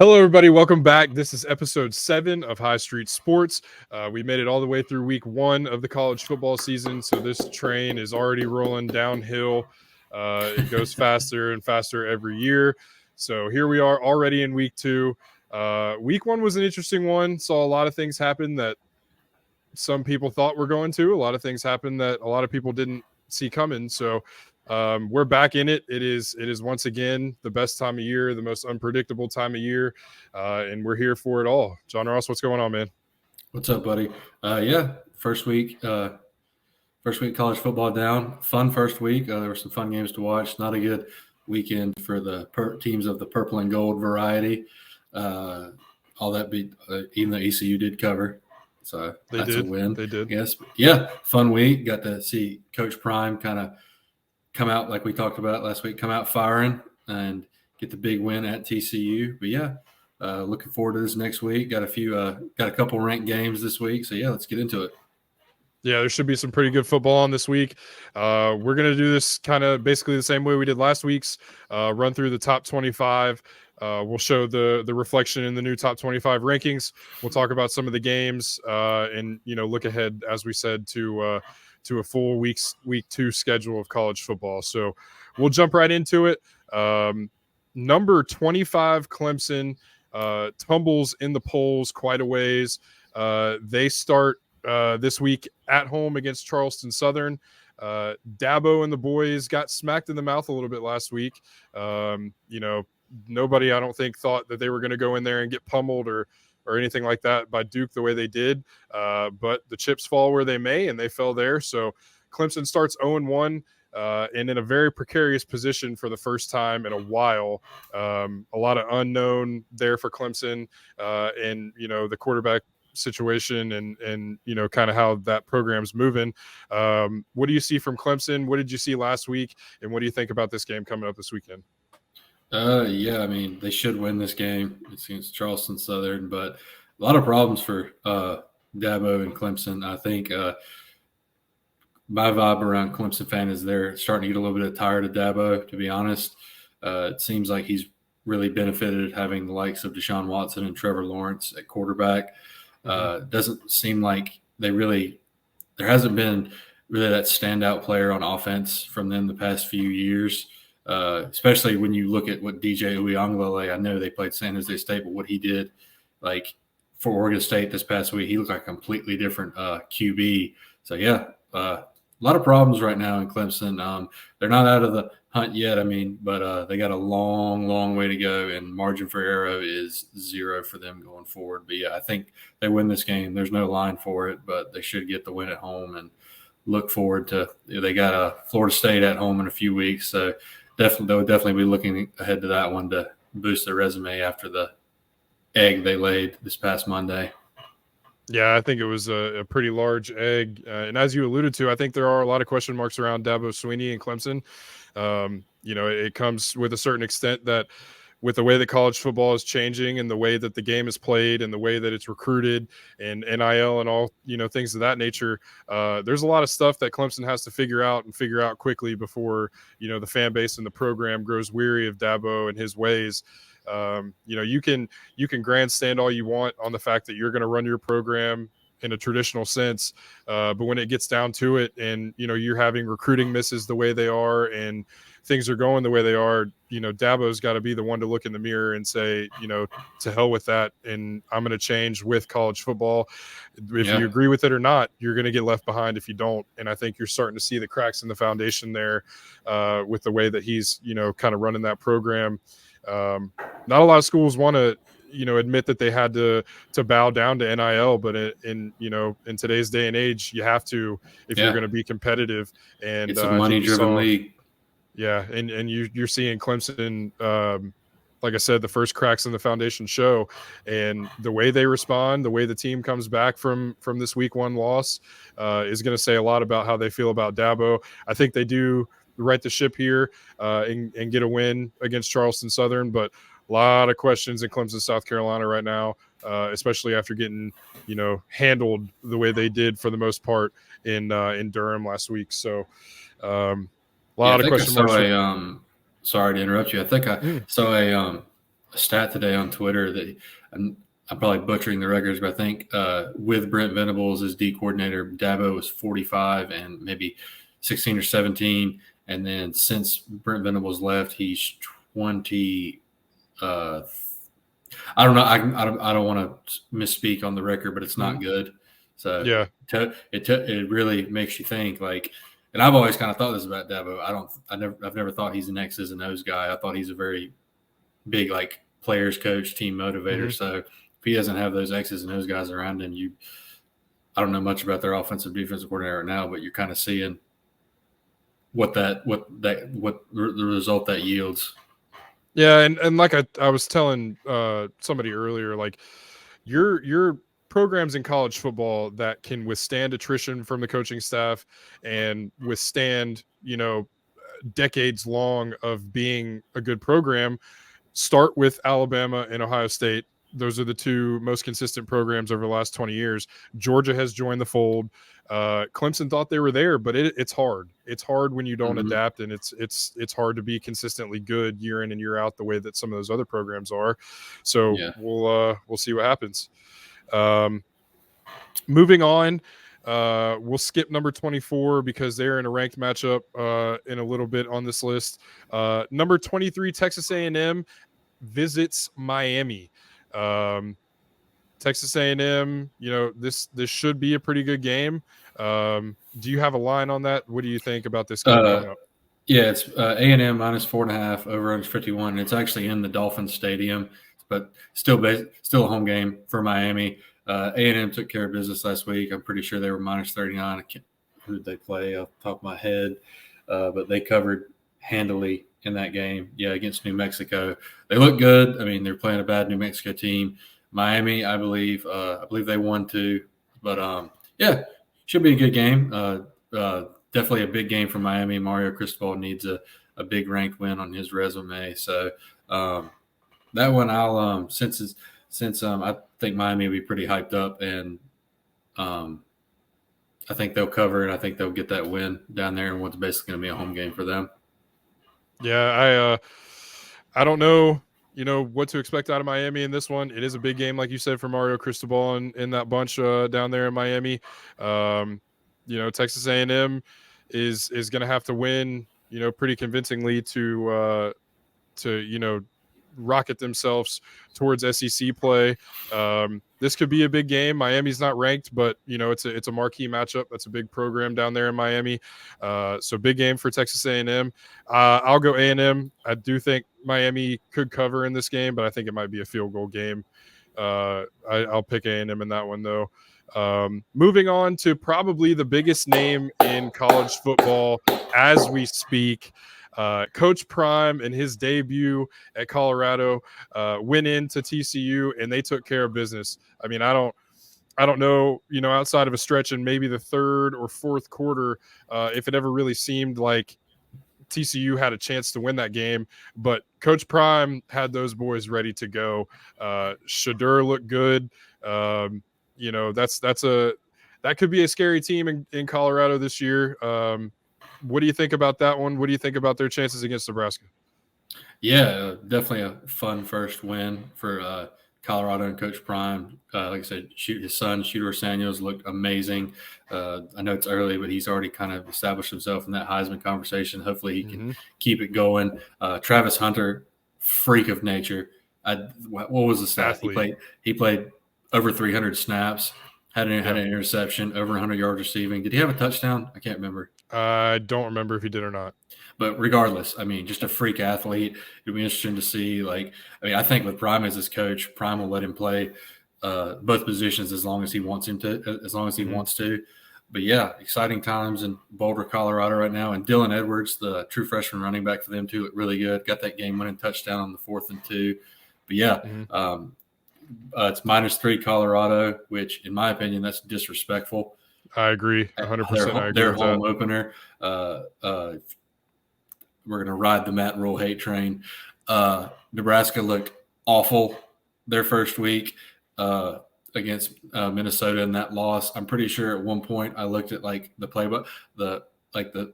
Hello, everybody. Welcome back. This is episode 7 of High Street Sports. We made it all the way through week 1 of the college football season, so this train is already rolling downhill. It goes faster and faster every year. So here we are already in week 2. Week 1 was an interesting one. Saw a lot of things happen that some people thought were going to. A lot of things happened that a lot of people didn't see coming. So we're back in it. It is once again the best time of year, the most unpredictable time of year, and we're here for it all. John Ross, what's going on, man? What's up, buddy? First week college football down. Fun first week. There were some fun games to watch. Not a good weekend for the teams of the purple and gold variety. All that beat, even though ECU did cover. So that's a win. They did. Yes. Yeah. Fun week. Got to see Coach Prime kind of come out, like we talked about last week, come out firing and get the big win at TCU. But yeah, looking forward to this next week. Got a couple ranked games this week. So yeah, let's get into it. Yeah, there should be some pretty good football on this week. We're going to do this kind of basically the same way we did last week's, run through the top 25. We'll show the reflection in the new top 25 rankings. We'll talk about some of the games and, look ahead, as we said, to a full week 2 schedule of college football. So we'll jump right into it. Number 25, Clemson, tumbles in the polls quite a ways. They start this week at home against Charleston Southern. Dabo and the boys got smacked in the mouth a little bit last week. Nobody, I don't think, thought that they were going to go in there and get pummeled or anything like that by Duke the way they did. But the chips fall where they may, and they fell there. So Clemson starts 0-1 and in a very precarious position for the first time in a while. A lot of unknown there for Clemson and, the quarterback situation and kind of how that program's moving. What do you see from Clemson? What did you see last week? And what do you think about this game coming up this weekend? I mean, they should win this game. It's against Charleston Southern, but a lot of problems for Dabo and Clemson. I think my vibe around Clemson fan is they're starting to get a little bit tired of Dabo, to be honest. It seems like he's really benefited having the likes of Deshaun Watson and Trevor Lawrence at quarterback. Doesn't seem like there hasn't been really that standout player on offense from them the past few years. Especially when you look at what DJ Uiagalelei, I know they played San Jose State, but what he did, like for Oregon State this past week, he looked like a completely different QB. So yeah, a lot of problems right now in Clemson. They're not out of the hunt yet, but they got a long, long way to go, and margin for error is 0 for them going forward. But yeah, I think they win this game. There's no line for it, but they should get the win at home and look forward to. They got Florida State at home in a few weeks, so. They'll definitely be looking ahead to that one to boost their resume after the egg they laid this past Monday. Yeah, I think it was a pretty large egg. And as you alluded to, I think there are a lot of question marks around Dabo Swinney and Clemson. It comes with a certain extent that with the way that college football is changing and the way that the game is played and the way that it's recruited and NIL and all, things of that nature, there's a lot of stuff that Clemson has to figure out quickly before, the fan base and the program grows weary of Dabo and his ways. You can grandstand all you want on the fact that you're going to run your program in a traditional sense. But when it gets down to it and, you're having recruiting misses the way they are and things are going the way they are, Dabo's got to be the one to look in the mirror and say, to hell with that. And I'm going to change with college football. If you agree with it or not, you're going to get left behind if you don't. And I think you're starting to see the cracks in the foundation there with the way that he's, kind of running that program. Not a lot of schools want to, admit that they had to bow down to NIL, but in today's day and age, you have to if you're going to be competitive. And it's a money-driven league. Yeah, and you're seeing Clemson, like I said, the first cracks in the foundation show, and the way they respond, the way the team comes back from this week 1 loss, is going to say a lot about how they feel about Dabo. I think they do right the ship here and get a win against Charleston Southern, but a lot of questions in Clemson, South Carolina right now, especially after getting, handled the way they did for the most part in Durham last week. So a lot of question marks. Sorry to interrupt you. I think I saw a stat today on Twitter that I'm probably butchering the records, but I think with Brent Venables as D coordinator, Dabo was 45 and maybe 16 or 17. And then since Brent Venables left, he's 20. I don't know. I don't want to misspeak on the record, but it's not good. So yeah, it really makes you think. Like, and I've always kind of thought this about Dabo. I've never thought he's an X's and O's guy. I thought he's a very big like players coach, team motivator. So if he doesn't have those X's and O's guys around him, I don't know much about their offensive defensive coordinator right now, but you're kind of seeing what the result that yields. Yeah, and like I was telling somebody earlier, like your programs in college football that can withstand attrition from the coaching staff and withstand, decades long of being a good program, start with Alabama and Ohio State. Those are the two most consistent programs over the last 20 years. Georgia has joined the fold. Clemson thought they were there, but it's hard. It's hard when you don't adapt, and it's hard to be consistently good year in and year out the way that some of those other programs are. So we'll see what happens. Moving on, we'll skip number 24 because they're in a ranked matchup in a little bit on this list. Number 23, Texas A&M visits Miami. Texas A&M, this should be a pretty good game. Do you have a line on that? What do you think about this game coming up? Yeah, it's A&M minus 4.5 over under 51. It's actually in the Dolphins Stadium, but still a home game for Miami. A&M took care of business last week. I'm pretty sure they were minus 39. Who did they play off the top of my head? But they covered handily in that game. Yeah, against New Mexico. They look good. I mean, they're playing a bad New Mexico team. Miami, I believe they won too. But should be a good game. Definitely a big game for Miami. Mario Cristobal needs a big ranked win on his resume. So that one I'll since I think Miami will be pretty hyped up, and I think they'll cover it. I think they'll get that win down there, and what's basically going to be a home game for them. Yeah, I don't know, what to expect out of Miami in this one. It is a big game, like you said, for Mario Cristobal in that bunch down there in Miami. Texas A&M is going to have to win, pretty convincingly to rocket themselves towards SEC play. This could be a big game. Miami's not ranked, but it's a marquee matchup. That's a big program down there in Miami. So big game for Texas A&M. I'll go A&M. I do think Miami could cover in this game, but I think it might be a field goal game. I'll pick A&M in that one though. Moving on to probably the biggest name in college football as we speak. Coach Prime in his debut at Colorado went into TCU and they took care of business. I mean, I don't know, outside of a stretch in maybe the third or fourth quarter, if it ever really seemed like TCU had a chance to win that game, but Coach Prime had those boys ready to go. Shedeur looked good. That could be a scary team in Colorado this year. What do you think about that one? What do you think about their chances against Nebraska? Yeah, definitely a fun first win for Colorado and Coach Prime. Like I said, his son, Shedeur Sanders, looked amazing. I know it's early, but he's already kind of established himself in that Heisman conversation. Hopefully he can keep it going. Travis Hunter, freak of nature. What was the stat? He played over 300 snaps, had an interception, over 100 yards receiving. Did he have a touchdown? I can't remember. I don't remember if he did or not. But regardless, I mean, just a freak athlete. It'll be interesting to see. I think with Prime as his coach, Prime will let him play both positions as long as he wants him to, wants to. But yeah, exciting times in Boulder, Colorado right now. And Dylan Edwards, the true freshman running back for them too, looked really good. Got that game-winning touchdown on the 4th and 2. But yeah, it's -3 Colorado, which in my opinion, that's disrespectful. I agree, 100%. Their home opener. We're going to ride the Matt Rule hate train. Nebraska looked awful their first week against Minnesota in that loss. I'm pretty sure at one point I looked at the play, but the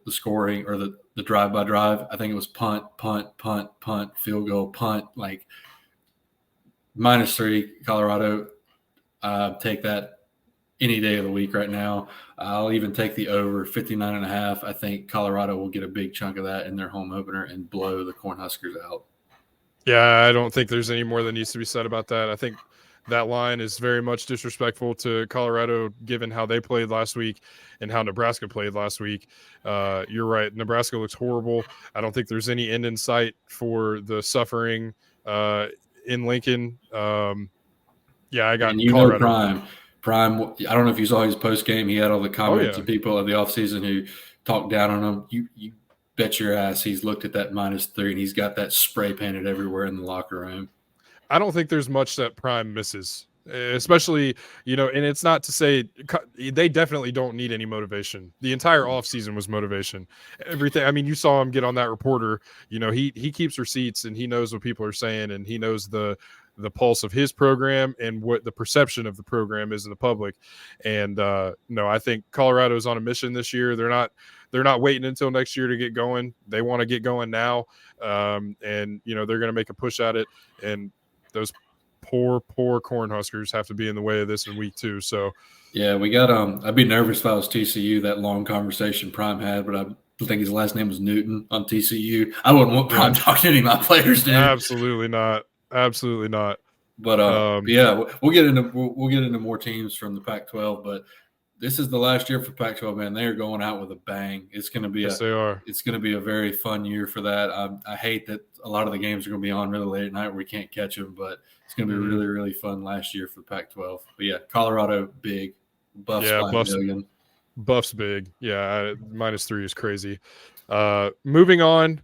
scoring or the drive by drive. I think it was punt, field goal, punt. -3, Colorado. Take that any day of the week right now. I'll even take the over 59.5. I think Colorado will get a big chunk of that in their home opener and blow the Cornhuskers out. Yeah, I don't think there's any more that needs to be said about that. I think that line is very much disrespectful to Colorado, given how they played last week and how Nebraska played last week. You're right. Nebraska looks horrible. I don't think there's any end in sight for the suffering in Lincoln. Yeah, I got And Colorado. Prime, I don't know if you saw his post game. He had all the comments yeah. of people of the offseason who talked down on him. You bet your ass he's looked at that -3 and he's got that spray painted everywhere in the locker room. I don't think there's much that Prime misses, especially, and it's not to say they definitely don't need any motivation. The entire offseason was motivation. Everything. I mean, you saw him get on that reporter. He keeps receipts and he knows what people are saying and he knows the pulse of his program and what the perception of the program is in the public. And no, I think Colorado's on a mission this year. They're not waiting until next year to get going. They want to get going now. And they're going to make a push at it. And those poor Cornhuskers have to be in the way of this in week 2. So yeah, we got I'd be nervous if I was TCU, that long conversation Prime had, but I think his last name was Newton on TCU. I wouldn't want Prime talking to any of my players, dude. Absolutely not. But yeah, we'll get into more teams from the Pac-12, but this is the last year for Pac-12, man. They are going out with a bang. It's going to be they are. It's going to be a very fun year for that. I hate that a lot of the games are going to be on really late at night where we can't catch them, but it's going to be really, really fun last year for the Pac-12. But yeah, Colorado big, Buffs 5 million. Buffs big. Yeah, -3 is crazy. Moving on.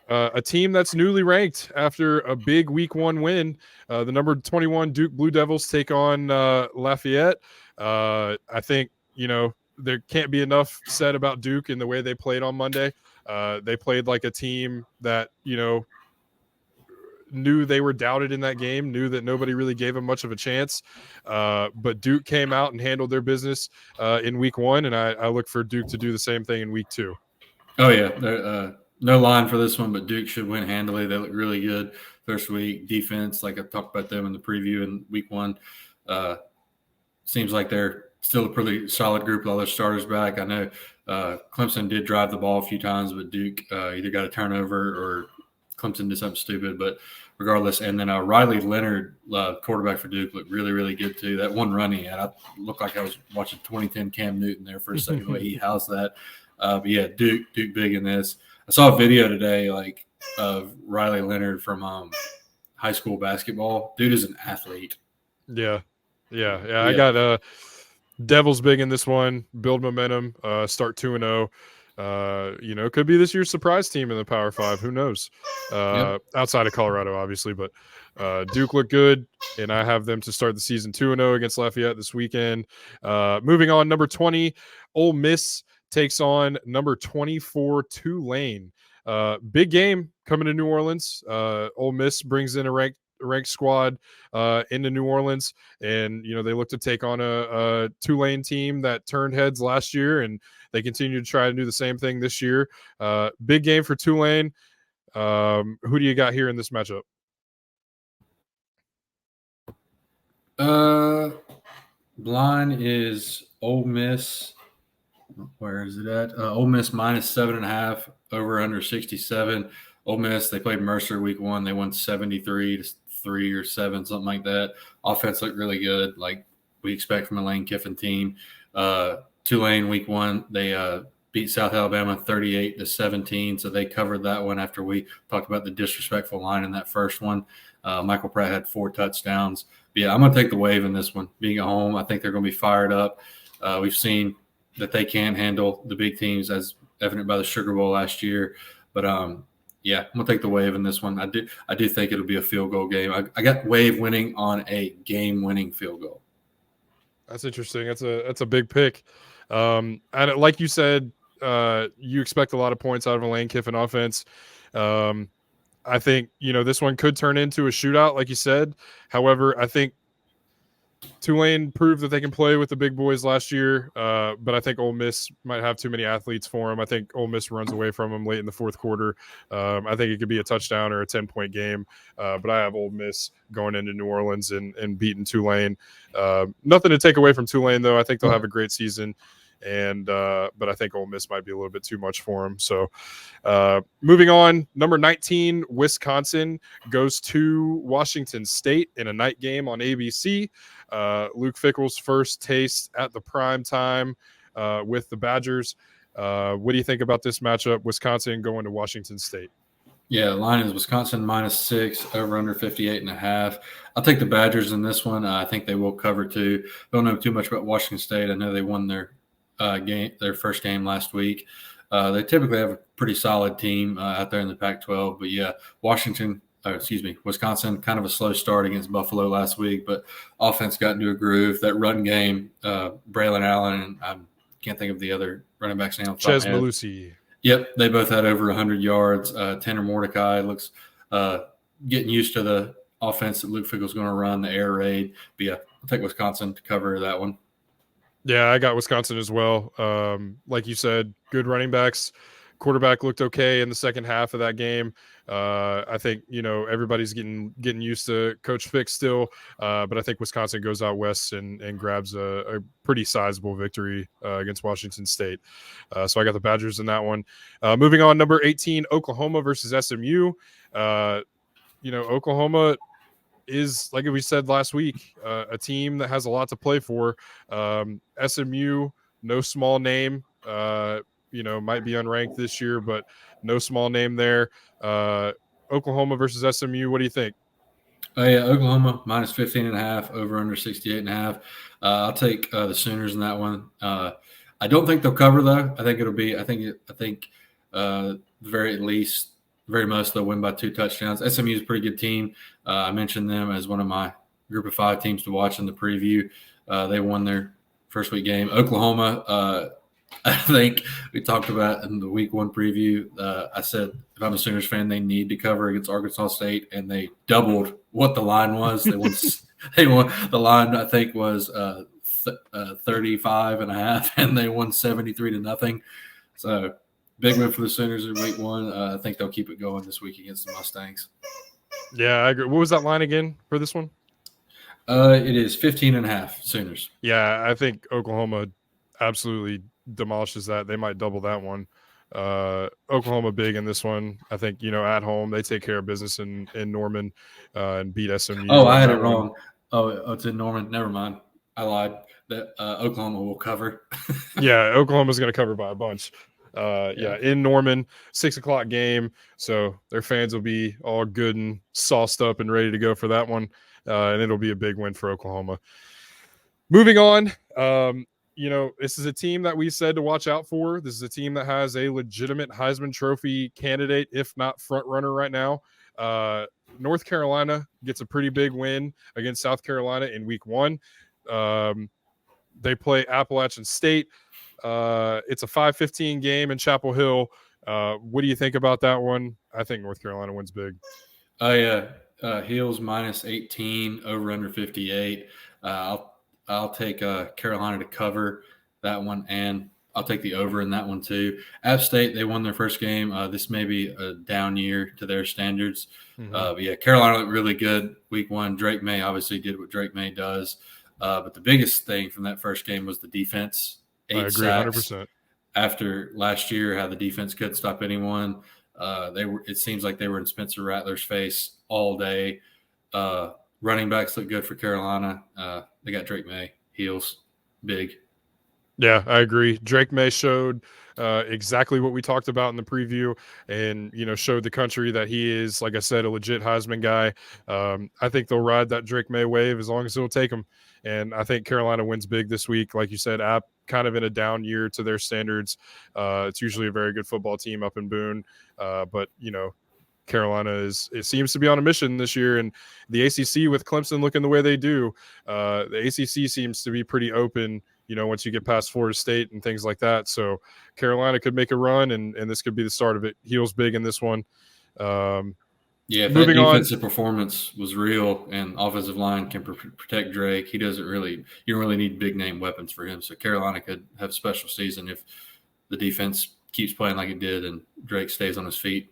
A team that's newly ranked after a big week 1 win. The number 21 Duke Blue Devils take on Lafayette. I think, there can't be enough said about Duke in the way they played on Monday. They played like a team that, knew they were doubted in that game, knew that nobody really gave them much of a chance. But Duke came out and handled their business in week 1, and I look for Duke to do the same thing in week 2. Oh, yeah. No line for this one, but Duke should win handily. They look really good first week. Defense, like I talked about them in the preview in week 1, seems like they're still a pretty solid group with all their starters back. I know Clemson did drive the ball a few times, but Duke either got a turnover or Clemson did something stupid. But regardless, and then Riley Leonard, quarterback for Duke, looked really, really good too. That one run he had, I looked like I was watching 2010 Cam Newton there for a second, the way he housed that. But yeah, Duke big in this. I saw a video today, of Riley Leonard from high school basketball. Dude is an athlete. Yeah. I got Devils big in this one. Build momentum. Start 2-0. Could be this year's surprise team in the Power 5. Who knows? Outside of Colorado, obviously, but Duke looked good, and I have them to start the season 2-0 against Lafayette this weekend. Moving on, number 20, Ole Miss takes on number 24, Tulane. Big game coming to New Orleans. Ole Miss brings in a ranked squad into New Orleans, and they look to take on a Tulane team that turned heads last year, and they continue to try to do the same thing this year. Big game for Tulane. Who do you got here in this matchup? Line is Ole Miss. Where is it at? Ole Miss -7.5, over under 67. Ole Miss, they played Mercer week 1. They won 73-3 or 7, something like that. Offense looked really good, like we expect from a Lane Kiffin team. Tulane week 1, they beat South Alabama 38-17, so they covered that one after we talked about the disrespectful line in that first one. Michael Pratt had 4 touchdowns. But yeah, I'm going to take the Wave in this one. Being at home, I think they're going to be fired up. We've seen that they can handle the big teams, as evident by the Sugar Bowl last year. But yeah, I'm gonna take the Wave in this one. I do think it'll be a field goal game. I got Wave winning on a game-winning field goal. That's interesting. That's a big pick. And like you said, you expect a lot of points out of a Lane Kiffin offense. I think this one could turn into a shootout, like you said. However, I think Tulane proved that they can play with the big boys last year, but I think Ole Miss might have too many athletes for them. I think Ole Miss runs away from them late in the fourth quarter. I think it could be a touchdown or a 10-point game, but I have Ole Miss going into New Orleans and beating Tulane. Nothing to take away from Tulane, though. I think they'll have a great season. But I think Ole Miss might be a little bit too much for them. So moving on, number 19, Wisconsin goes to Washington State in a night game on ABC. Luke Fickell's first taste at the prime time with the Badgers. What do you think about this matchup? Wisconsin going to Washington State. Yeah, the line is Wisconsin -6, over under 58.5. I'll take the Badgers in this one. I think they will cover too. Don't know too much about Washington State. I know they won their first game last week. They typically have a pretty solid team out there in the Pac-12, but yeah, Wisconsin, kind of a slow start against Buffalo last week, but offense got into a groove. That run game, Braylon Allen, and I can't think of the other running back's name. Chez Mellusi. Yep, they both had over 100 yards. Tanner Mordecai looks getting used to the offense that Luke Fickell's going to run, the air raid. But yeah, I'll take Wisconsin to cover that one. Yeah, I got Wisconsin as well. Like you said, good running backs. Quarterback looked okay in the second half of that game. I think, everybody's getting used to Coach Fick still, but I think Wisconsin goes out west and grabs a pretty sizable victory against Washington State. So I got the Badgers in that one. Moving on, number 18, Oklahoma versus SMU. Oklahoma is, like we said last week, a team that has a lot to play for. SMU, no small name, might be unranked this year, but no small name there. Oklahoma versus SMU, what do you think? Oh, yeah, Oklahoma -15.5, over under 68.5. I'll take the Sooners in that one. I don't think they'll cover, though. I think very most they'll win by 2 touchdowns. SMU is a pretty good team. I mentioned them as one of my group of 5 teams to watch in the preview. They won their first week game. Oklahoma, I think we talked about in the week 1 preview. I said if I'm a Sooners fan, they need to cover against Arkansas State, and they doubled what the line was. They won the line, I think, was 35.5, and they won 73-0. So big win for the Sooners in week 1. I think they'll keep it going this week against the Mustangs. Yeah, I agree. What was that line again for this one? It is 15.5 Sooners. Yeah, I think Oklahoma absolutely demolishes that. They might double that one. Oklahoma big in this one. I think, at home, they take care of business in Norman and beat SMU. Oh, I had it wrong. Oh, it's in Norman. Never mind. I lied. That Oklahoma will cover. Yeah, Oklahoma's going to cover by a bunch. In Norman, 6:00 game. So their fans will be all good and sauced up and ready to go for that one. And it'll be a big win for Oklahoma. Moving on, this is a team that we said to watch out for. This is a team that has a legitimate Heisman Trophy candidate, if not front runner right now. North Carolina gets a pretty big win against South Carolina in week 1. They play Appalachian State. It's a 5:15 game in Chapel Hill. What do you think about that one? I think North Carolina wins big. Oh, yeah. Heels -18, over under 58. I'll take Carolina to cover that one, and I'll take the over in that one too. App State, they won their first game. This may be a down year to their standards. Mm-hmm. But yeah, Carolina looked really good week 1. Drake May obviously did what Drake May does. But the biggest thing from that first game was the defense. 8 I agree, sacks. 100%. After last year, how the defense couldn't stop anyone. It seems like they were in Spencer Rattler's face all day. Running backs look good for Carolina. They got Drake May, heels, big. Yeah, I agree. Drake May showed exactly what we talked about in the preview, and showed the country that he is, like I said, a legit Heisman guy. I think they'll ride that Drake May wave as long as it'll take them. And I think Carolina wins big this week. Like you said, App kind of in a down year to their standards. It's usually a very good football team up in Boone, but Carolina seems to be on a mission this year, and the ACC with Clemson looking the way they do, the ACC seems to be pretty open. Once you get past Florida State and things like that. So Carolina could make a run, and this could be the start of it. Heels big in this one. Yeah, if that Moving on. defensive performance was real and offensive line can protect Drake, he doesn't really – you don't really need big-name weapons for him. So Carolina could have a special season if the defense keeps playing like it did and Drake stays on his feet.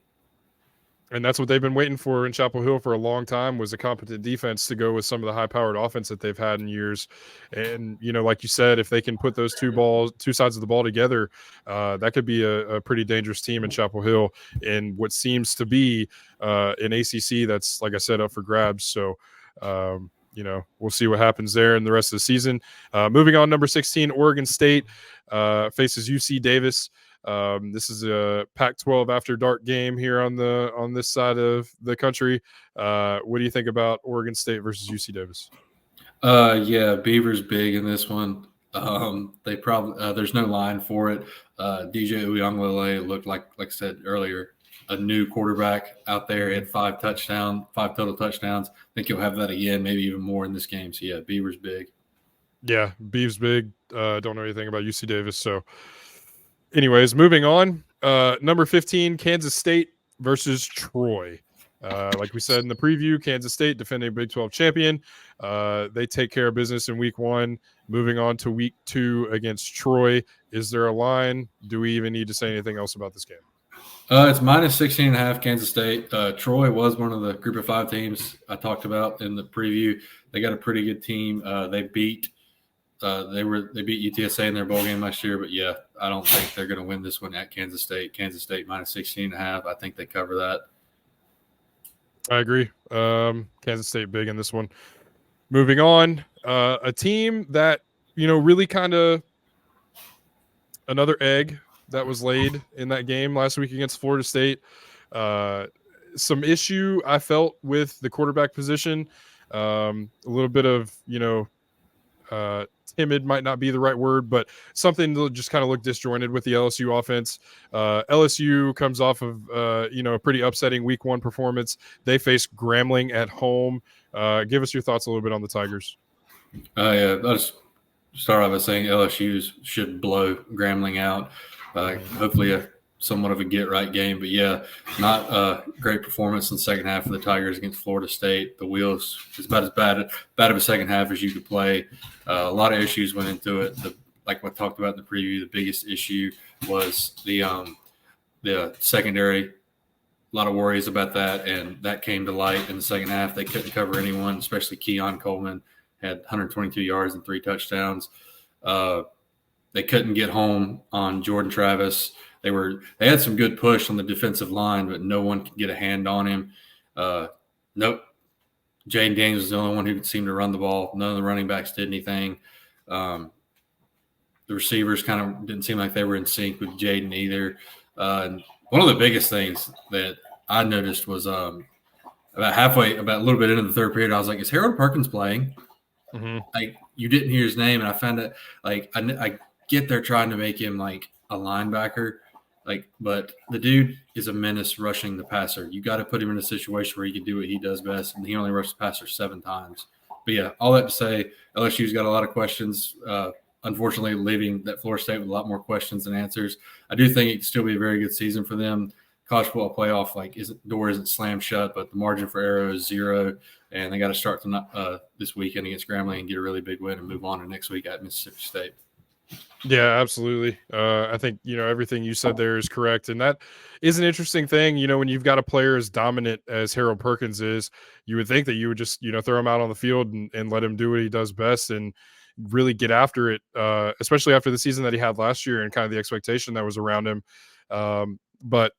And that's what they've been waiting for in Chapel Hill for a long time, was a competent defense to go with some of the high-powered offense that they've had in years. And, like you said, if they can put those two sides of the ball together, that could be a pretty dangerous team in Chapel Hill in what seems to be an ACC that's, like I said, up for grabs. So, we'll see what happens there in the rest of the season. Moving on, number 16, Oregon State faces UC Davis. This is a Pac-12 after dark game here on this side of the country. What do you think about Oregon State versus UC Davis? Yeah, Beaver's big in this one. They probably there's no line for it. DJ Uiagalelei looked like I said earlier, a new quarterback out there. He had 5 total touchdowns. I think he'll have that again, maybe even more in this game. So yeah, Beaver's big. Yeah, Beav's big. Don't know anything about UC Davis. So anyways, moving on. Number 15, Kansas State versus Troy. Like we said in the preview, Kansas State, defending Big 12 champion. They take care of business in week 1. Moving on to week 2 against Troy. Is there a line? Do we even need to say anything else about this game? It's minus 16.5 Kansas State. Troy was one of the group of 5 teams I talked about in the preview. They got a pretty good team. They beat UTSA in their bowl game last year, but yeah, I don't think they're going to win this one at Kansas State. Kansas State minus 16.5. I think they cover that. I agree. Kansas State big in this one. Moving on, a team that, really kind of another egg that was laid in that game last week against Florida State. Some issue I felt with the quarterback position. A little bit of, timid might not be the right word, but something that just kind of looked disjointed with the LSU offense. LSU comes off of, a pretty upsetting week 1 performance. They face Grambling at home. Give us your thoughts a little bit on the Tigers. Yeah, I'll just start off by saying LSU should blow Grambling out. Hopefully somewhat of a get-right game. But, yeah, not a great performance in the second half of the Tigers against Florida State. The Wheels is about as bad of a second half as you could play. A lot of issues went into it. Like we talked about in the preview, the biggest issue was the secondary. A lot of worries about that, and that came to light in the second half. They couldn't cover anyone, especially Keon Coleman had 122 yards and 3 touchdowns. They couldn't get home on Jordan Travis. They had some good push on the defensive line, but no one could get a hand on him. Nope. Jaden Daniels was the only one who seemed to run the ball. None of the running backs did anything. The receivers kind of didn't seem like they were in sync with Jaden either. And one of the biggest things that I noticed was about a little bit into the third period, I was like, is Harold Perkins playing? Mm-hmm. Like, you didn't hear his name, and I found it like I get they're trying to make him like a linebacker, but the dude is a menace rushing the passer. You got to put him in a situation where he can do what he does best, and he only rushed the passer 7 times. But yeah, all that to say, LSU's got a lot of questions. Unfortunately, leaving that Florida State with a lot more questions than answers. I do think it can still be a very good season for them. College football playoff, door isn't slammed shut, but the margin for error is 0, and they got to start this weekend against Grambling and get a really big win and move on to next week at Mississippi State. Yeah, absolutely. I think, everything you said there is correct. And that is an interesting thing. When you've got a player as dominant as Harold Perkins is, you would think that you would just, throw him out on the field and let him do what he does best and really get after it, especially after the season that he had last year and kind of the expectation that was around him. But,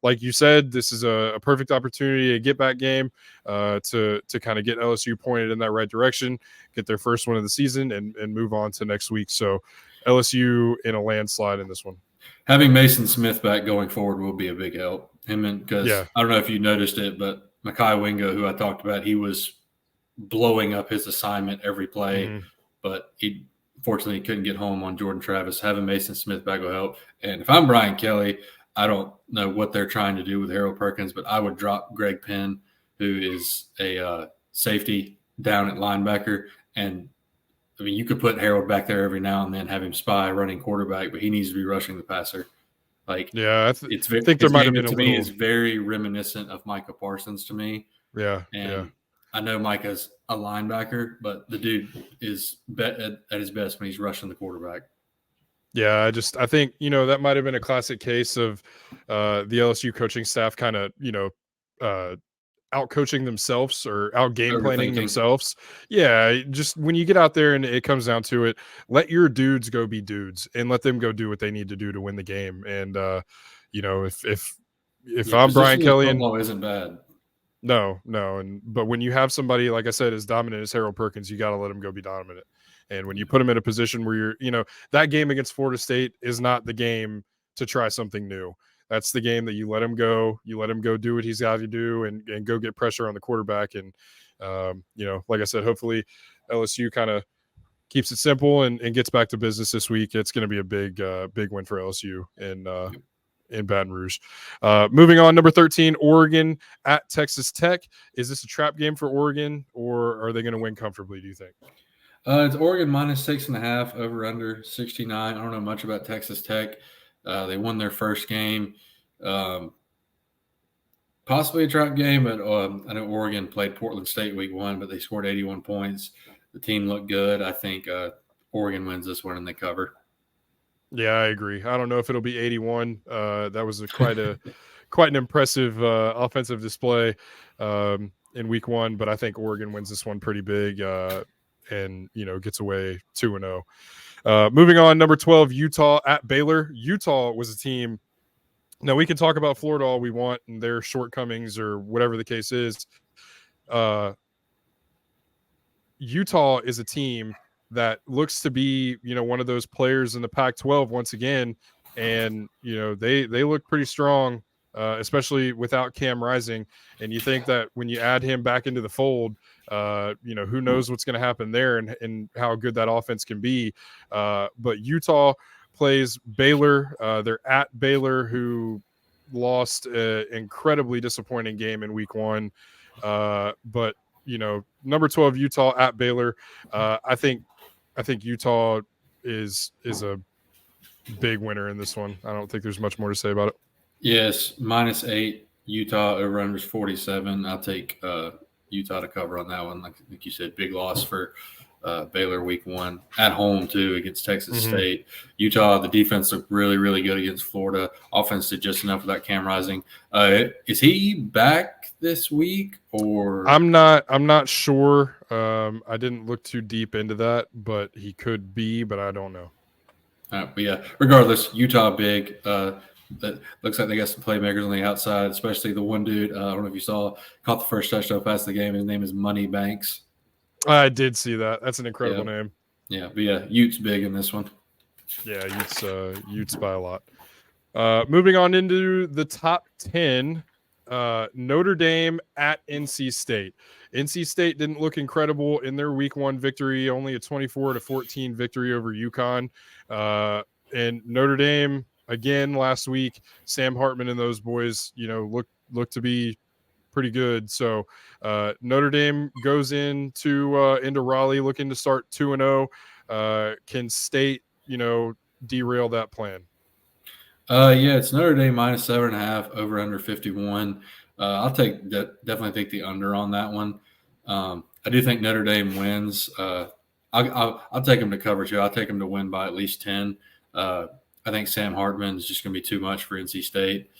like you said, this is a perfect opportunity, a get-back game to kind of get LSU pointed in that right direction, get their first win of the season, and move on to next week. So LSU in a landslide in this one. Having Mason Smith back going forward will be a big help. Because I don't know if you noticed it, but Mekhi Wingo, who I talked about, he was blowing up his assignment every play, but he fortunately couldn't get home on Jordan Travis. Having Mason Smith back will help. And if I'm Brian Kelly, I don't know what they're trying to do with Harold Perkins, but I would drop Greg Penn, who is a safety down at linebacker. And, you could put Harold back there every now and then, have him spy running quarterback, but he needs to be rushing the passer. Like, Yeah, it's very, think there his might have game been a to me little. is very reminiscent of Micah Parsons to me. Yeah, yeah. And I know Micah's a linebacker, but the dude is at his best when he's rushing the quarterback. Yeah, I think, that might have been a classic case of the LSU coaching staff kind of, out coaching themselves or out game planning Overthinking. themselves. Yeah, just when you get out there and it comes down to it, let your dudes go be dudes and let them go do what they need to do to win the game. And if I'm Brian Positionless Kelly and football isn't bad. no, but when you have somebody, like I said, as dominant as Harold Perkins, you got to let him go be dominant. And when you put him in a position where that game against Florida State is not the game to try something new. That's the game that you let him go. You let him go do what he's got to do and go get pressure on the quarterback. And, like I said, hopefully LSU kind of keeps it simple and gets back to business this week. It's going to be a big win for LSU in Baton Rouge. Moving on, number 13, Oregon at Texas Tech. Is this a trap game for Oregon, or are they going to win comfortably, do you think? It's Oregon minus 6.5, over under 69. I don't know much about Texas Tech. They won their first game. Possibly a trap game, but I know Oregon played Portland State week 1, but they scored 81 points. The team looked good. I think Oregon wins this one and they cover. Yeah, I agree. I don't know if it'll be 81. That was quite an impressive offensive display in week 1, but I think Oregon wins this one pretty big and gets away 2-0. Moving on, number 12, Utah at Baylor. Utah was a team. Now we can talk about Florida all we want and their shortcomings or whatever the case is. Utah is a team that looks to be, one of those players in the Pac-12 once again, and they look pretty strong, especially without Cam Rising. And you think that when you add him back into the fold, who knows what's going to happen there and how good that offense can be. But Utah plays Baylor. They're at Baylor, who lost an incredibly disappointing game in week 1. But number 12 Utah at Baylor. I think Utah is a big winner in this one. I don't think there's much more to say about it. Yes, minus 8 Utah, over under 47. I'll take Utah to cover on that one. Like you said, big loss for Baylor week 1 at home too against Texas State. Utah, the defense looked really, really good against Florida. Offense did just enough without Cam Rising. Is he back this week or? I'm not sure. I didn't look too deep into that, but he could be, but I don't know. But yeah, regardless, Utah big. That looks like they got some playmakers on the outside, especially the one dude. I don't know if you saw, caught the first touchdown pass of the game. His name is Money Banks. I did see that. That's an incredible name. Yeah, but yeah, Utes big in this one. Yeah, Utes by a lot. Moving on into the top 10, Notre Dame at NC State. NC State didn't look incredible in their week 1 victory, only a 24-14 victory over UConn. And Notre Dame, again, last week, Sam Hartman and those boys, look to be pretty good. So Notre Dame goes into Raleigh looking to start 2-0. Can State, derail that plan? Yeah, it's Notre Dame minus 7.5, over under 51. I'll definitely take the under on that one. I do think Notre Dame wins. I'll take them to cover too. I'll take them to win by at least 10. I think Sam Hartman is just going to be too much for NC State.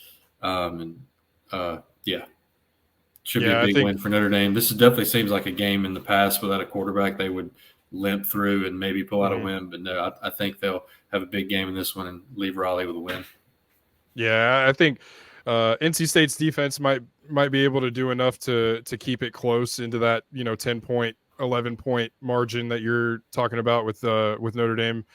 Should be a big win for Notre Dame. This definitely seems like a game in the past without a quarterback they would limp through and maybe pull out a win. But no, I think they'll have a big game in this one and leave Raleigh with a win. Yeah, I think NC State's defense might be able to do enough to keep it close into that 10-point, 11-point margin that you're talking about with Notre Dame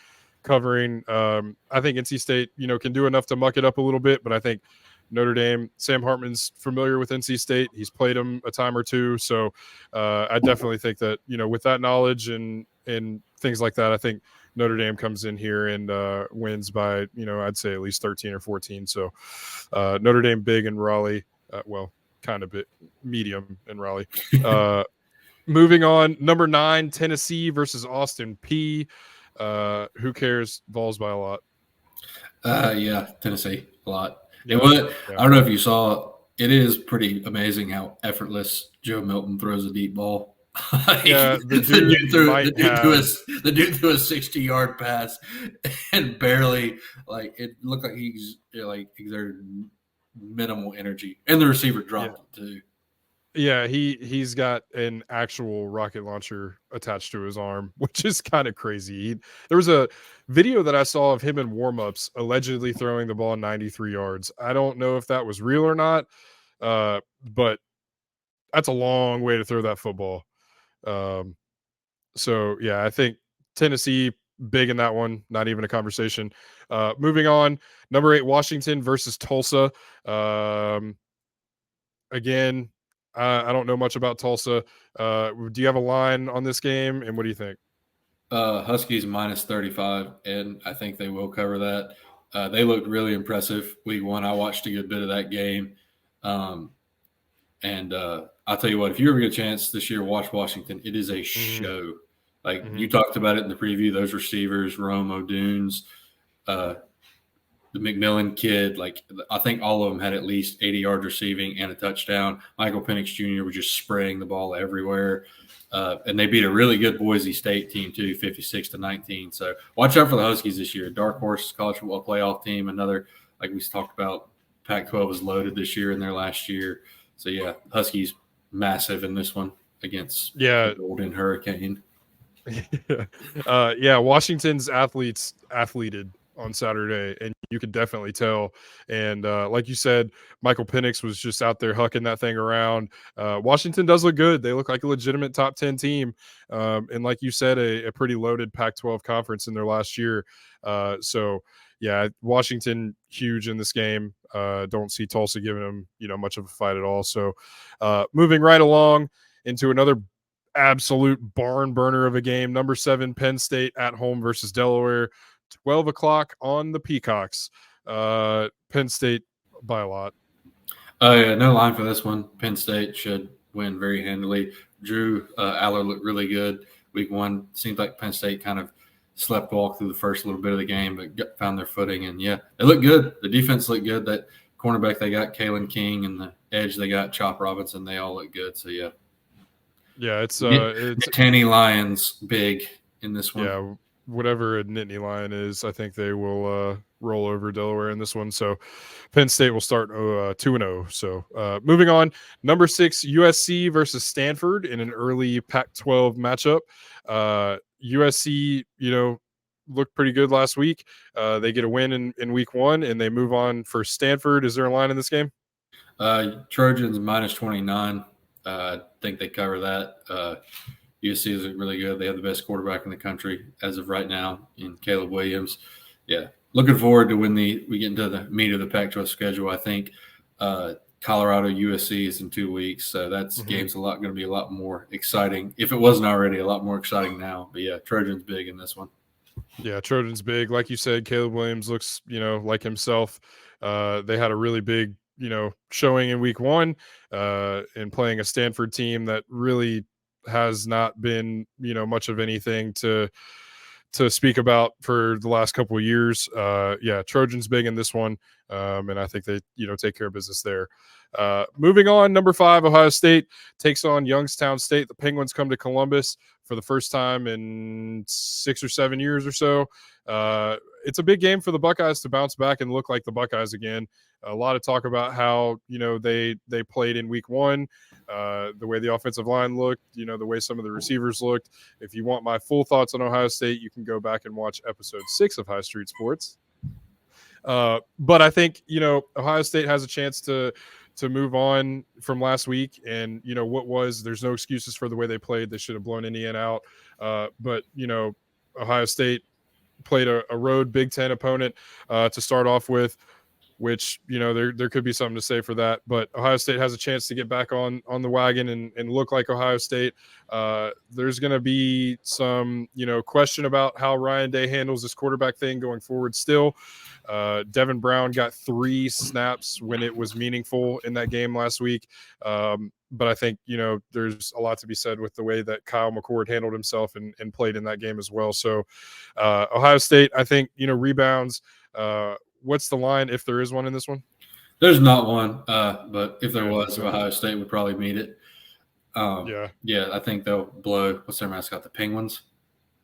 covering. I think NC State can do enough to muck it up a little bit, but I think Notre Dame, Sam Hartman's familiar with NC State. He's played them a time or two, so I definitely think that with that knowledge and things like that, I think Notre Dame comes in here and wins by, I'd say at least 13 or 14. So Notre Dame big in Raleigh. Kind of bit medium in Raleigh. Moving on, number 9, Tennessee versus Austin Peay. Who cares? Vols by a lot. Yeah, Tennessee. a lot. Yeah, And what yeah, I don't know if you saw, it is pretty amazing how effortless Joe Milton throws a deep ball. yeah. The dude might have. The dude threw a 60-yard pass and barely, like, it looked like he's like exerted minimal energy, and the receiver Yeah, dropped it too. yeah. He's got an actual rocket launcher attached to his arm, which is kind of crazy. There was a video that I saw of him in warmups allegedly throwing the ball 93 yards. I don't know if that was real or not, but that's a long way to throw that football. Um, so yeah, I think Tennessee big in that one. Not even a conversation. Moving on, number 8 Washington versus Tulsa. Um, again, I don't know much about Tulsa. Do you have a line on this game, and what do you think? Huskies minus 35, and I think they will cover that. They looked really impressive week one. I watched a good bit of that game. Um, and I'll tell you what, if you ever get a chance this year, watch Washington. It is a Mm-hmm. show. Like Mm-hmm. you talked about it in the preview, those receivers, Rome O'Dunes, uh, the McMillan kid, like I think all of them had at least 80 yards receiving and a touchdown. Michael Penix Jr. was just spraying the ball everywhere. And they beat a really good Boise State team too, 56-19. So watch out for the Huskies this year. Dark horse college football playoff team. Another, like we talked about, Pac-12 is loaded this year in their last year. So yeah, Huskies massive in this one against the Yeah, Golden Hurricane. yeah. Washington's athleted on Saturday, and you could definitely tell. And like you said, Michael Penix was just out there hucking that thing around. Washington does look good. They look like a legitimate top 10 team, and like you said, a pretty loaded Pac-12 conference in their last year. So yeah, Washington huge in this game. Don't see Tulsa giving them much of a fight at all. So moving right along into another absolute barn burner of a game. Number 7 Penn State at home versus Delaware. 12 o'clock on the Peacocks. Penn State by a lot. Oh yeah, no line for this one. Penn State should win very handily. Drew Aller looked really good week one. Seems like Penn State kind of slept walk through the first little bit of the game, but found their footing. And yeah, they look good. The defense looked good. That cornerback they got, Kalen King, and the edge they got, Chop Robinson, they all look good. So yeah, Yeah, it's Tanny Lions big in this one. yeah, whatever a Nittany Lion is, I think they will roll over Delaware in this one. So Penn State will start 2-0. So moving on, number 6 USC versus Stanford in an early Pac-12 matchup. USC, looked pretty good last week. They get a win in week one, and they move on for Stanford. Is there a line in this game? Trojans minus 29. I think they cover that. USC is really good. They have the best quarterback in the country as of right now in Caleb Williams. Yeah, looking forward to when we get into the meat of the Pac-12 schedule. I think Colorado USC is in 2 weeks, so that's game's going to be a lot more exciting. If it wasn't already, a lot more exciting now. But yeah, Trojans big in this one. Yeah, Trojans big. Like you said, Caleb Williams looks, like himself. They had a really big, showing in week one in playing a Stanford team that really has not been, much of anything to speak about for the last couple of years. Yeah, Trojans big in this one. And I think they, take care of business there. Moving on, number 5, Ohio State takes on Youngstown State. The Penguins come to Columbus for the first time in 6 or 7 years or so. It's a big game for the Buckeyes to bounce back and look like the Buckeyes again. A lot of talk about how, they played in week one, the way the offensive line looked, the way some of the receivers looked. If you want my full thoughts on Ohio State, you can go back and watch episode 6 of High Street Sports. But I think, Ohio State has a chance to move on from last week. And, there's no excuses for the way they played. They should have blown Indiana out. But, Ohio State played a road Big Ten opponent to start off with, which, there could be something to say for that. But Ohio State has a chance to get back on the wagon and look like Ohio State. There's going to be some, question about how Ryan Day handles this quarterback thing going forward still. Devin Brown got 3 snaps when it was meaningful in that game last week. But I think, there's a lot to be said with the way that Kyle McCord handled himself and played in that game as well. So Ohio State, I think, rebounds, what's the line if there is one in this one? There's not one, but if there Yeah, was, so. Ohio State would probably meet it. Yeah, I think they'll blow. What's their mascot? The Penguins.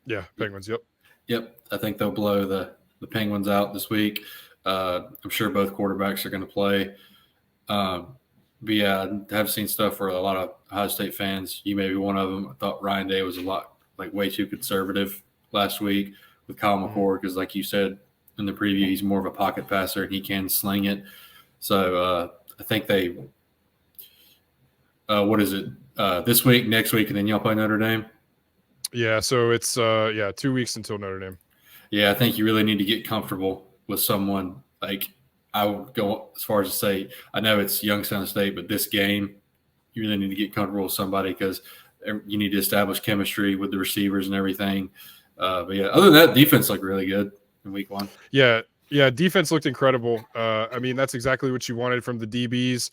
Yeah, Penguins. Yep. Yep, I think they'll blow the Penguins out this week. I'm sure both quarterbacks are going to play. But yeah, I have seen stuff where a lot of Ohio State fans, you may be one of them, I thought Ryan Day was way too conservative last week with Kyle McCord because, like you said in the preview, he's more of a pocket passer and he can sling it. So I think they what is it, this week, next week, and then y'all play Notre Dame? Yeah, so it's 2 weeks until Notre Dame. Yeah, I think you really need to get comfortable with someone. Like, I would go as far as to say, I know it's Youngstown State, but this game, you really need to get comfortable with somebody because you need to establish chemistry with the receivers and everything. But yeah, other than that, defense looked really good in week 1. Yeah, defense looked incredible. I mean, that's exactly what you wanted from the DBs.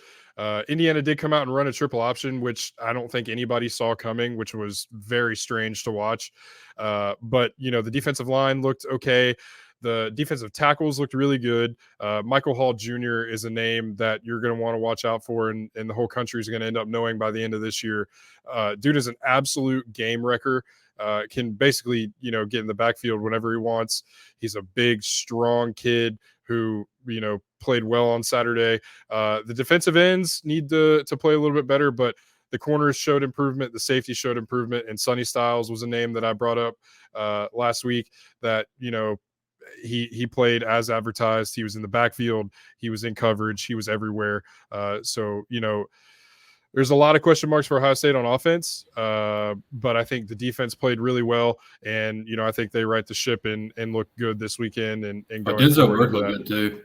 Indiana did come out and run a triple option, which I don't think anybody saw coming, which was very strange to watch. But, the defensive line looked okay. The defensive tackles looked really good. Michael Hall Jr. is a name that you're going to want to watch out for, and the whole country is going to end up knowing by the end of this year. Dude is an absolute game wrecker. Can basically, get in the backfield whenever he wants. He's a big, strong kid who, played well on Saturday. The defensive ends need to play a little bit better, but the corners showed improvement. The safety showed improvement. And Sonny Styles was a name that I brought up last week that, he played as advertised. He was in the backfield. He was in coverage. He was everywhere. So, there's a lot of question marks for Ohio State on offense, but I think the defense played really well, and I think they right the ship and look good this weekend. And going Denzel Ward looked good too.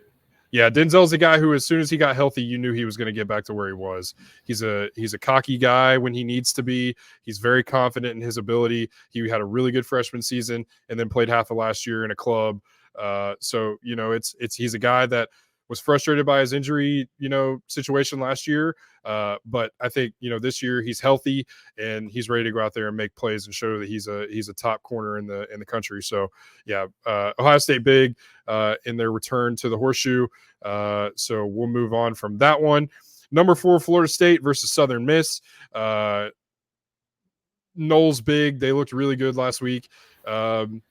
Yeah, Denzel's a guy who, as soon as he got healthy, you knew he was going to get back to where he was. He's a cocky guy when he needs to be. He's very confident in his ability. He had a really good freshman season and then played half of last year in a club. So he's a guy that was frustrated by his injury, situation last year. But I think, this year he's healthy and he's ready to go out there and make plays and show that he's a top corner in the country. So yeah, Ohio State big in their return to the horseshoe. So we'll move on from that one. Number 4, Florida State versus Southern Miss. Noles big. They looked really good last week. And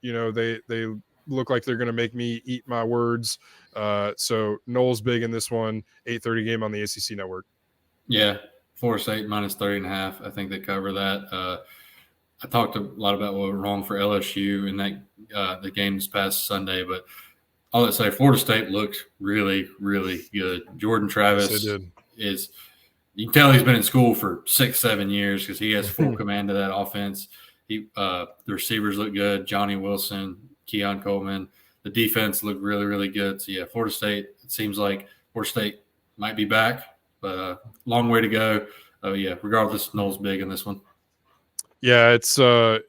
they look like they're going to make me eat my words. So Noles big in this one, 8:30 game on the ACC network. Yeah, Florida State minus 30.5. I think they cover that. I talked a lot about what went wrong for LSU in that the game this past Sunday, but all that say, Florida State looked really, really good. Jordan Travis is – you can tell he's been in school for 6-7 years because he has full command of that offense. The receivers look good. Johnny Wilson, Keon Coleman. The defense looked really, really good. So, yeah, Florida State, it seems like Florida State might be back, but long way to go. Yeah, regardless, Noles big in this one. Yeah, it's a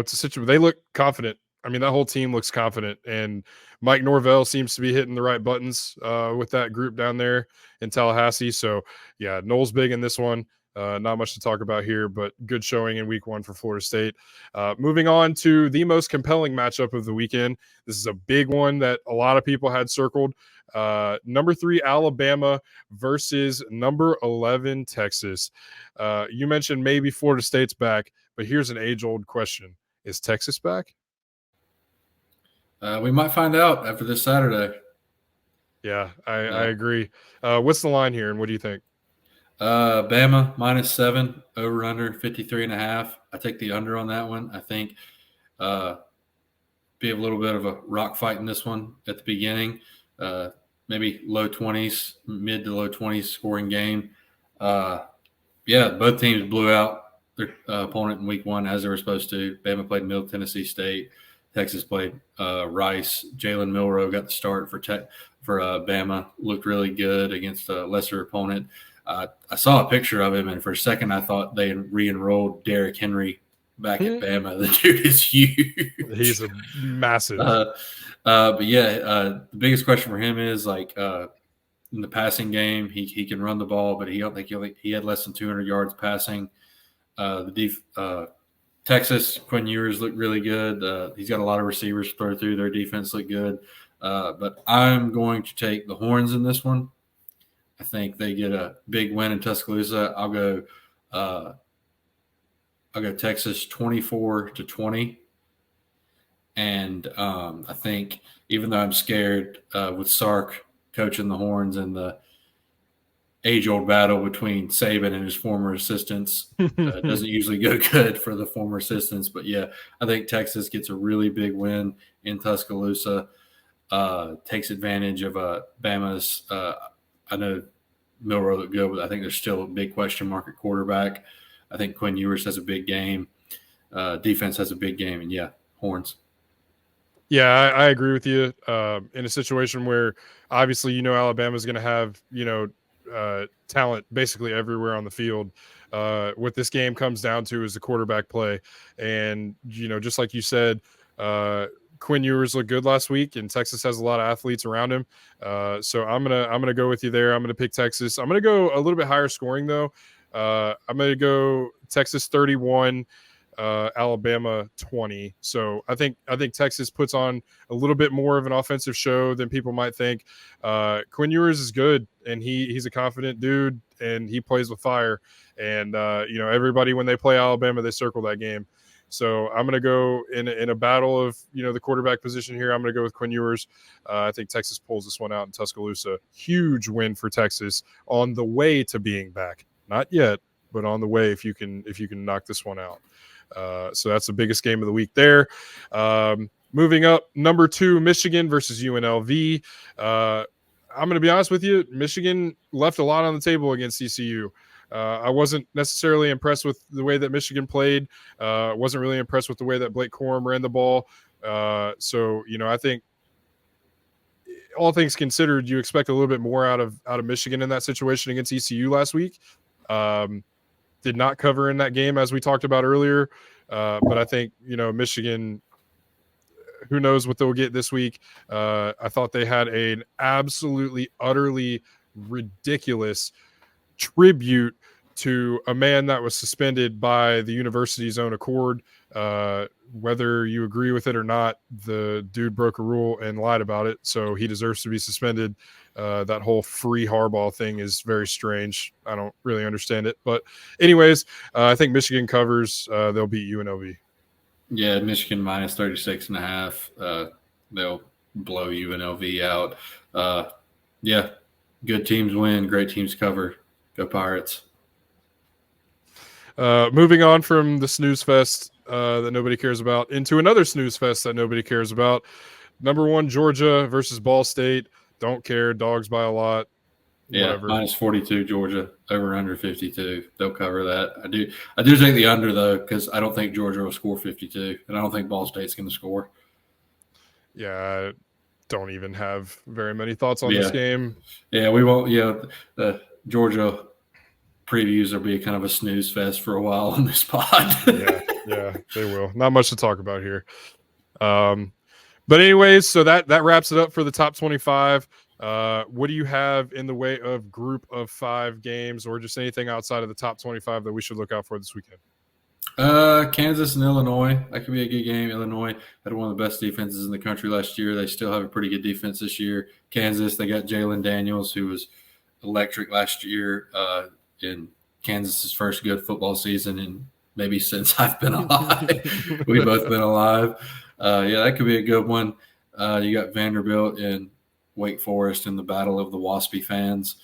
situation. They look confident. I mean, that whole team looks confident, and Mike Norvell seems to be hitting the right buttons with that group down there in Tallahassee. So, yeah, Noles big in this one. Not much to talk about here, but good showing in week 1 for Florida State. Moving on to the most compelling matchup of the weekend. This is a big one that a lot of people had circled. Number 3, Alabama versus number 11, Texas. You mentioned maybe Florida State's back, but here's an age-old question. Is Texas back? We might find out after this Saturday. Yeah, I agree. What's the line here, and what do you think? Bama minus 7, over under 53.5. I take the under on that one. I think be a little bit of a rock fight in this one at the beginning. Maybe low 20s, mid to low 20s scoring game. Yeah, both teams blew out their opponent in week 1 as they were supposed to. Bama played Middle Tennessee State. Texas played Rice. Jalen Milroe got the start for Bama. Looked really good against a lesser opponent. I saw a picture of him, and for a second I thought they re-enrolled Derrick Henry back at Bama. The dude is huge. He's a massive. But yeah, the biggest question for him is in the passing game, he can run the ball, but he had less than 200 yards passing. Texas, Quinn Ewers looked really good. He's got a lot of receivers to throw through. Their defense looked good. But I'm going to take the Horns in this one. I think they get a big win in Tuscaloosa. I'll go Texas 24-20. And I think even though I'm scared with Sark coaching the Horns and the age-old battle between Saban and his former assistants, doesn't usually go good for the former assistants. But, yeah, I think Texas gets a really big win in Tuscaloosa, takes advantage of Bama's I know Milroe looked good, but I think there's still a big question mark at quarterback. I think Quinn Ewers has a big game. Defense has a big game. And, yeah, Horns. Yeah, I agree with you. In a situation where obviously, Alabama's going to have, talent basically everywhere on the field. What this game comes down to is the quarterback play. And, just like you said, Quinn Ewers looked good last week, and Texas has a lot of athletes around him. So I'm gonna go with you there. I'm gonna pick Texas. I'm gonna go a little bit higher scoring though. I'm gonna go Texas 31. Alabama 20. So I think Texas puts on a little bit more of an offensive show than people might think. Quinn Ewers is good, and he's a confident dude, and he plays with fire. And everybody, when they play Alabama, they circle that game. So I'm going to go in a battle of the quarterback position here. I'm going to go with Quinn Ewers. I think Texas pulls this one out in Tuscaloosa. Huge win for Texas on the way to being back. Not yet, but on the way if you can knock this one out. So that's the biggest game of the week there. Moving up, number 2, Michigan versus UNLV. I'm going to be honest with you. Michigan left a lot on the table against ECU. I wasn't necessarily impressed with the way that Michigan played. Wasn't really impressed with the way that Blake Corum ran the ball. So I think all things considered, you expect a little bit more out of Michigan in that situation against ECU last week. Did not cover in that game, as we talked about earlier. But I think, Michigan, who knows what they'll get this week. I thought they had an absolutely, utterly ridiculous tribute to a man that was suspended by the university's own accord. Whether you agree with it or not, the dude broke a rule and lied about it, so he deserves to be suspended. That whole free Harbaugh thing is very strange. I don't really understand it. But anyways, I think Michigan covers. They'll beat UNLV. Yeah, Michigan minus 36.5. They'll blow UNLV out. Yeah, good teams win, great teams cover. Go Pirates. Moving on from the snooze fest that nobody cares about into another snooze fest that nobody cares about. Number 1, Georgia versus Ball State. Don't care. Dogs by a lot. Yeah, whatever. Minus 42, Georgia. Over under 52. They'll cover that. I do take the under, though, because I don't think Georgia will score 52, and I don't think Ball State's going to score. Yeah, I don't even have very many thoughts on this game. Yeah, we won't. Yeah, the Georgia previews will be kind of a snooze fest for a while on this pod. yeah, they will. Not much to talk about here. But anyways, so that wraps it up for the top 25. What do you have in the way of group of 5 games, or just anything outside of the top 25 that we should look out for this weekend? Kansas and Illinois. That could be a good game. Illinois had one of the best defenses in the country last year. They still have a pretty good defense this year. Kansas, they got Jalen Daniels, who was electric last year in Kansas's first good football season, and maybe since I've been alive. We've both been alive. Yeah, that could be a good one. You got Vanderbilt and Wake Forest in the battle of the Waspy fans.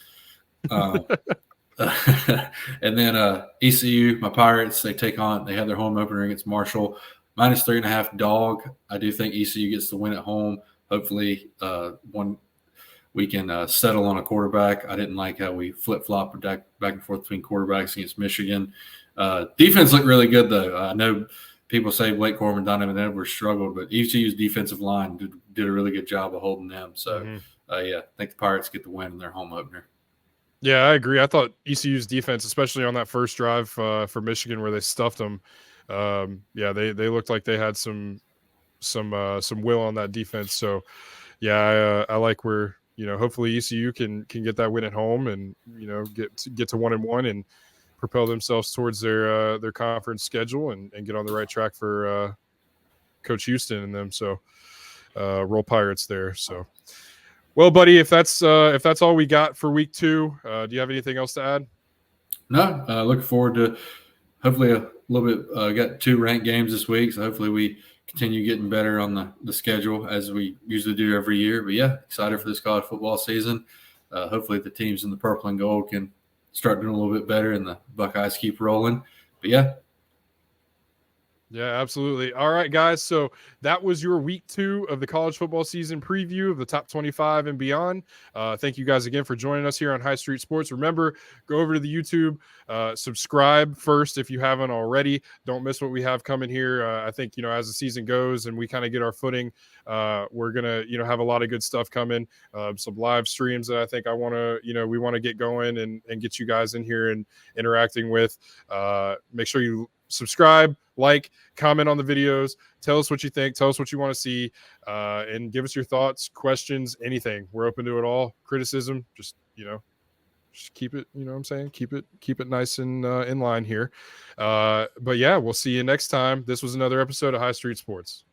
And then ECU, my Pirates, they have their home opener against Marshall. Minus 3.5 dog. I do think ECU gets the win at home. Hopefully we can settle on a quarterback. I didn't like how we flip-flopped back and forth between quarterbacks against Michigan. Defense looked really good, though. I know people say Blake Corum and Donovan Edwards struggled, but ECU's defensive line did a really good job of holding them. So, I think the Pirates get the win in their home opener. Yeah, I agree. I thought ECU's defense, especially on that first drive for Michigan where they stuffed them, they looked like they had some will on that defense. So, yeah, I like where hopefully ECU can get that win at home and get to 1-1 and propel themselves towards their conference schedule and get on the right track for Coach Houston and them. So, Roll Pirates there. So, well, buddy, if that's all we got for week 2, do you have anything else to add? No, looking forward to hopefully a little bit. Got 2 ranked games this week, so hopefully we continue getting better on the schedule as we usually do every year. But yeah, excited for this college football season. Hopefully the teams in the purple and gold can start doing a little bit better and the Buckeyes keep rolling. But yeah. Yeah, absolutely. All right, guys. So that was your week 2 of the college football season preview of the top 25 and beyond. Thank you guys again for joining us here on High Street Sports. Remember, go over to the YouTube, subscribe first if you haven't already. Don't miss what we have coming here. I think, as the season goes and we kind of get our footing, we're going to, have a lot of good stuff coming. Some live streams that I think we want to get going and get you guys in here and interacting with. Make sure you subscribe, like, comment on the videos, tell us what you think, tell us what you want to see, and give us your thoughts, questions, anything. We're open to it all. Criticism, just keep it, what I'm saying, keep it nice and in line here. But yeah, we'll see you next time. This was another episode of High Street Sports.